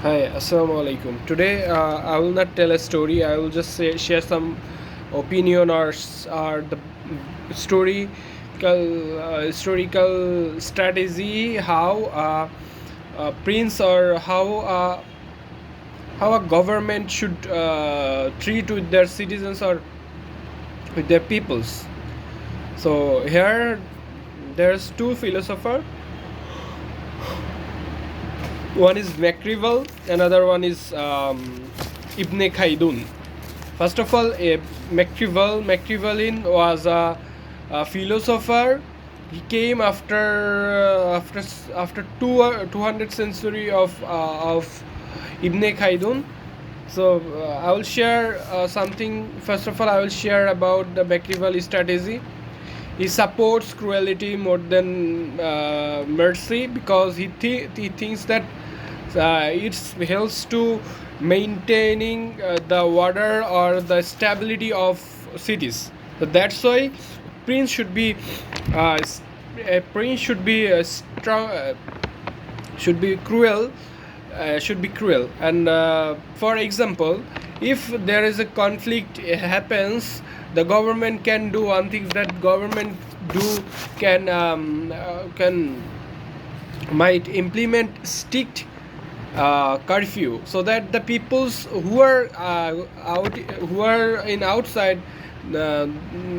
Hi, Assalamu alaikum. Today, I will not tell a story. I will just share some opinion or the historical strategy how prince or how a government should treat with their citizens or with their peoples. So here, there's two philosophers. One is Machiavelli, another one is Ibn Khaldun. First of all, Machiavelli was a philosopher. He came after 200 century of Ibn Khaldun. So I will share something. First of all, I will share about the Machiavelli strategy. He supports cruelty more than mercy because he thinks that it helps to maintaining the order or the stability of cities. So that's why prince should be a prince should be strong, should be cruel. And for example, if there is a conflict happens, the government can do one thing that government do can might implement strict curfew so that the peoples who are who are in outside, uh,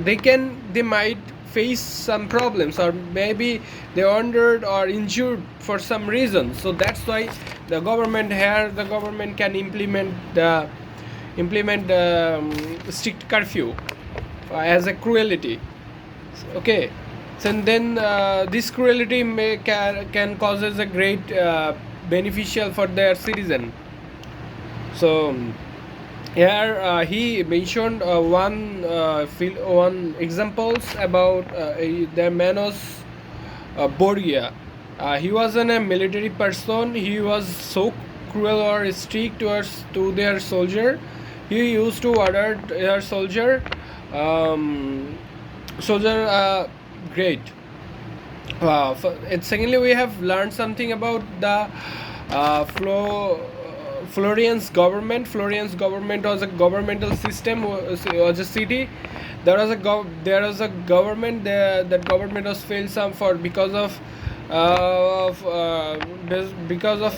they might face some problems, or maybe they injured or injured for some reason. So that's why the government can implement strict curfew as a cruelty. Okay. So then this cruelty can causes a great beneficial for their citizen. So here he mentioned one examples about the Manos Borgia. He wasn't a military person. He was so cruel or strict to their soldier. He used to order their um, soldier great. And secondly, we have learned something about the Florence government. Florence government was a governmental system, was a city. There was a government there. That government was failed some for because of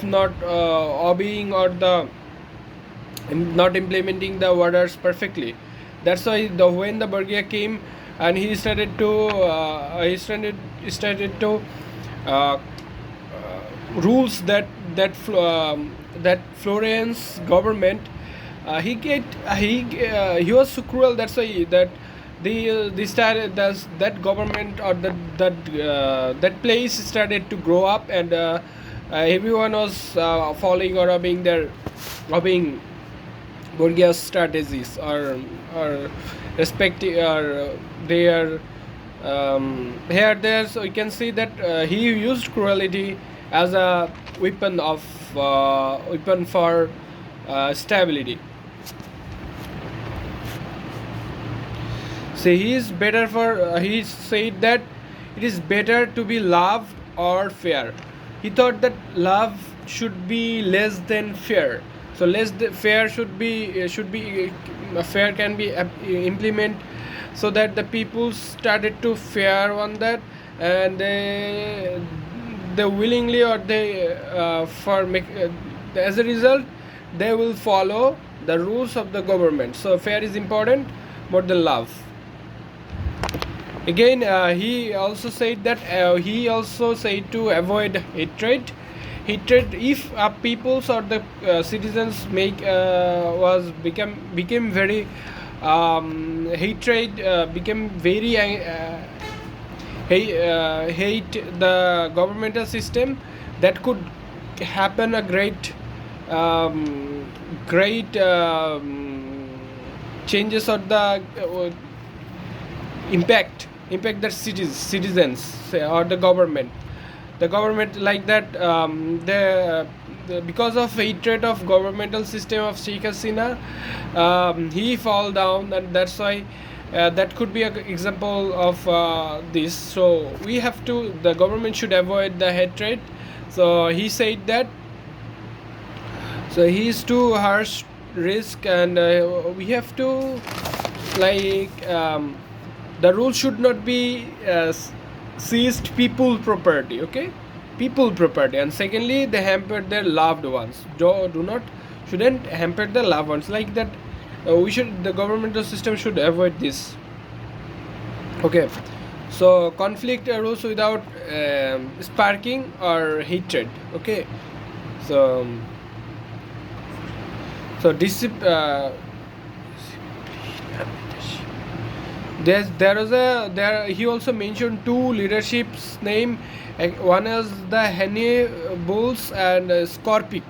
not obeying or the not implementing the orders perfectly. That's why when the Borgia came and he started to uh, rules that Florence government, he was so cruel. That's why they started that government or that place started to grow up, and everyone was following or obeying Borgia's strategies, or respecting, or they are here there. So you can see that he used cruelty as a weapon for stability. So he said that it is better to be loved or fair. He thought that love should be less than fair. So fair should be fair can be implement, so that the people started to fear on that, and they willingly, or they as a result they will follow the rules of the government. So fair is important more than love. Again, he also said to avoid hatred. Hatred, if peoples or the citizens became very hatred, became very hate the governmental system, that could happen a great changes or the impact the citizens, say, or the government like that. Because of hatred of governmental system of Sheikh Hasina, he fall down, and that's why that could be an example of this. So the government should avoid the hatred. So he said that So he is too harsh risk, and we have to, like, the rule should not be seized people property, okay, people property. And secondly, they hamper their loved ones. Do not shouldn't hamper the loved ones like that. We should, the governmental system should avoid this. Okay, so conflict arose without sparking or hatred. Okay, so there was a there he also mentioned two leaderships name. One is the Bulls and Scorpic.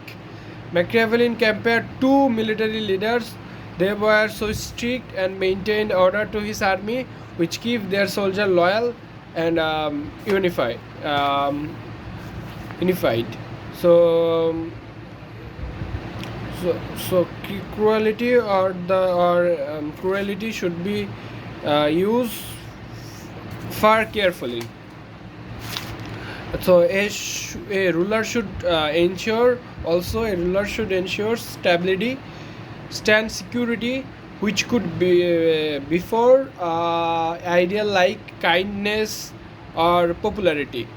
Machiavelli compared two military leaders. They were so strict and maintained order to his army, which keep their soldier loyal and unified. Unified. So, so cruelty or cruelty should be used far carefully. So a ruler should ensure, also a ruler should ensure stability, stand security, which could be before ideal like kindness or popularity.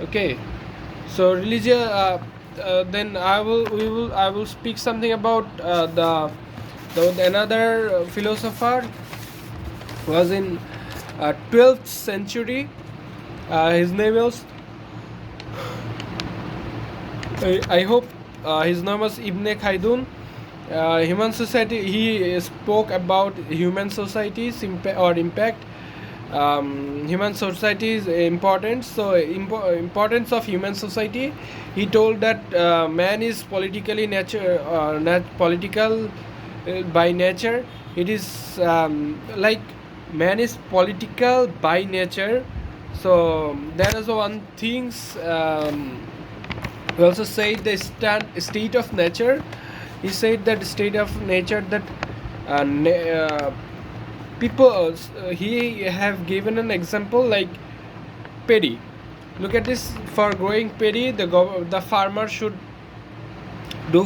Okay, so religion. Then I will speak something about the another philosopher was in 12th century. His name was, I hope his name was Ibn Khaldun. Human society. He spoke about human society's impact. Human society's importance. So importance of human society. He told that man is politically political by nature. It is like man is political by nature. So there is one things. We also say the state of nature. He said that state of nature that people. He have given an example like paddy. Look at this. For growing paddy, the farmer should do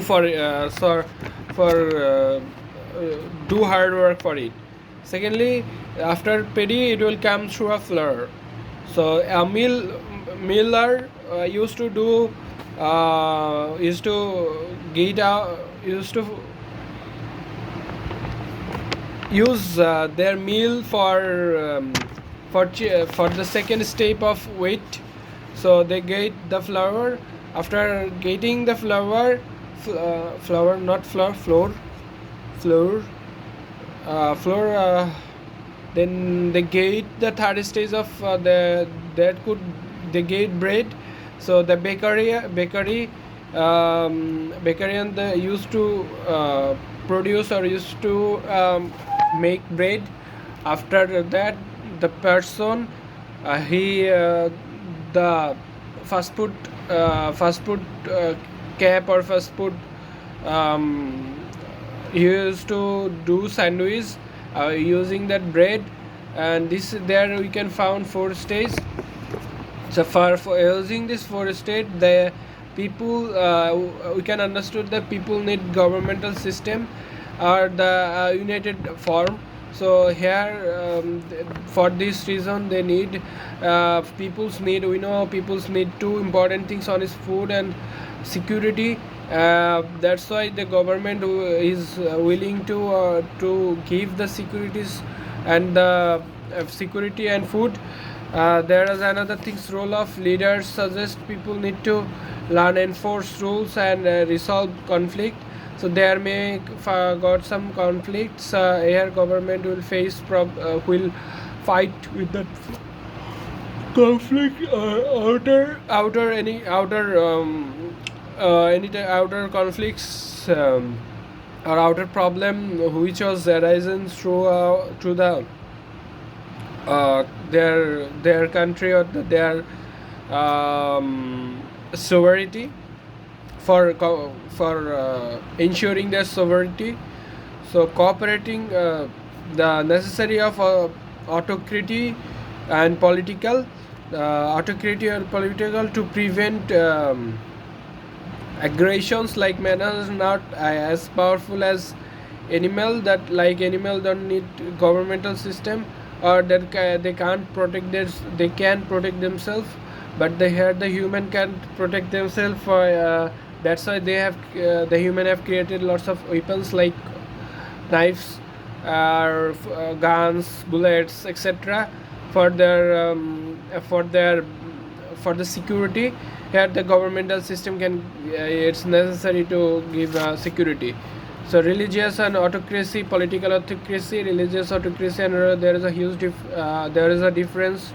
do hard work for it. Secondly, after paddy, it will come through a flour. So a miller used to do used to get out used to use their meal for the second step of wheat. So they get the flour. After getting the flour, flour not flour, flour, then they get the third stage of they get bread. So the bakery and they used to produce or used to make bread. After that, the person the fast food cap or fast food he used to do sandwich using that bread. And this there we can found four stages. So for using this four state, the people we can understood that people need governmental system or the united form. So here for this reason they need people's need, we know people's need two important things on is food and security. That's why the government is willing to give the securities and the security and food. There is another things role of leaders suggest people need to learn enforce rules and resolve conflict. So there may got some conflicts here government will face will fight with that conflict outer conflicts or outer problem which was arisen through the their country or their sovereignty for ensuring their sovereignty. So cooperating the necessary of autocracy and political autocracy or political to prevent aggressions like man are not as powerful as animal, that like animal don't need governmental system, or that they can't protect their, they can protect themselves, but they here the human can protect themselves for that's why they have the human have created lots of weapons like knives, guns, bullets, etc. for their for the security. Here the governmental system can it's necessary to give security. So religious and autocracy, political autocracy, religious autocracy, and there is a huge there is a difference.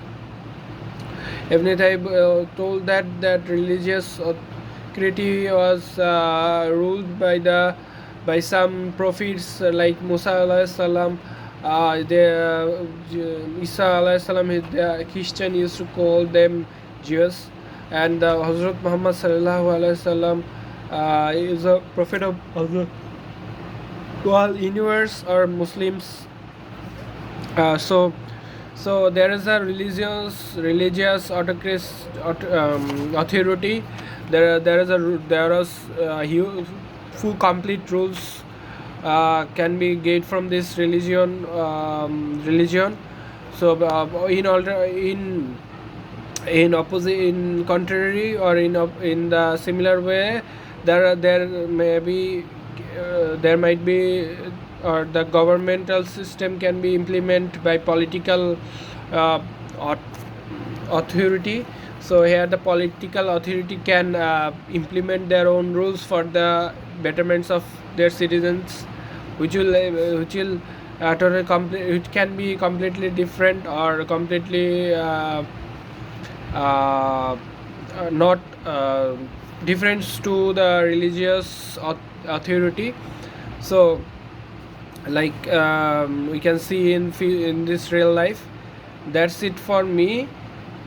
Ibn Taymiyyah told that religious authority was ruled by some prophets like Musa alayhi salam. Isa alayhi salam, the Christian used to call them Jews, and Hazrat Muhammad sallallahu alaihi wasallam is a prophet of Allah to all universe or Muslims. So there is a religious authority. There is full complete rules can be gained from this religion. So in opposite, in contrary, or in the similar way, there may be there might be or the governmental system can be implemented by political authority. So here the political authority can implement their own rules for the betterments of their citizens, which will it can be completely different or completely not different to the religious authority. So like we can see in this real life. That's it for me.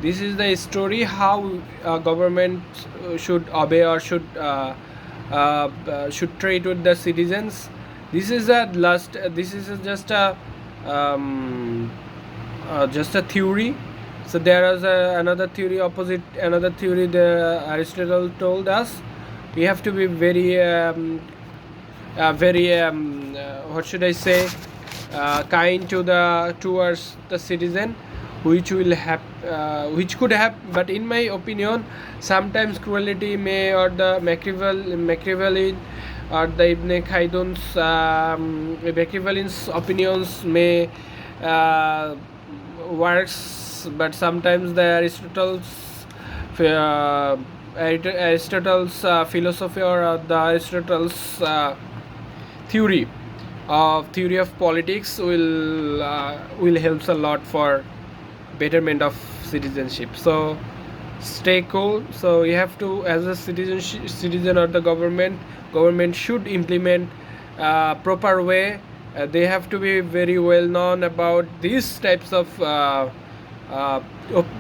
This is the story how government should obey or should treat with the citizens. This is a last this is just a theory. So there is another theory opposite, another theory the Aristotle told us. We have to be very what should I say, kind towards the citizen, which will have which could have, but in my opinion sometimes cruelty may, or the Machiavelli or the Ibn Khaldun's Machiavelli's opinions may works, but sometimes the Aristotle's philosophy, or the Aristotle's theory of politics will helps a lot for betterment of citizenship. So stay cool. So you have to, as a citizen or the government should implement proper way. They have to be very well known about these types of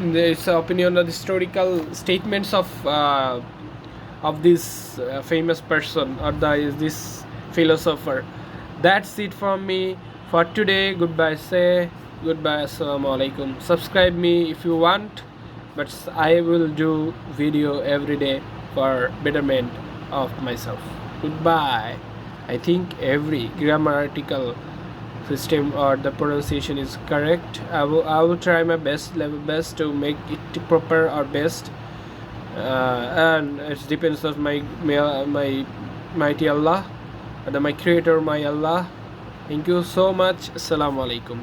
this opinion or the historical statements of this famous person or this philosopher. That's it from me for today. Goodbye. Say goodbye. Assalamu alaikum. Subscribe me if you want, but I will do video every day for betterment of myself. Goodbye. I think every grammatical system or the pronunciation is correct. I will try my best to make it proper or best, and it depends on my mighty Allah, my creator, my Allah. Thank you so much. Assalamu alaikum.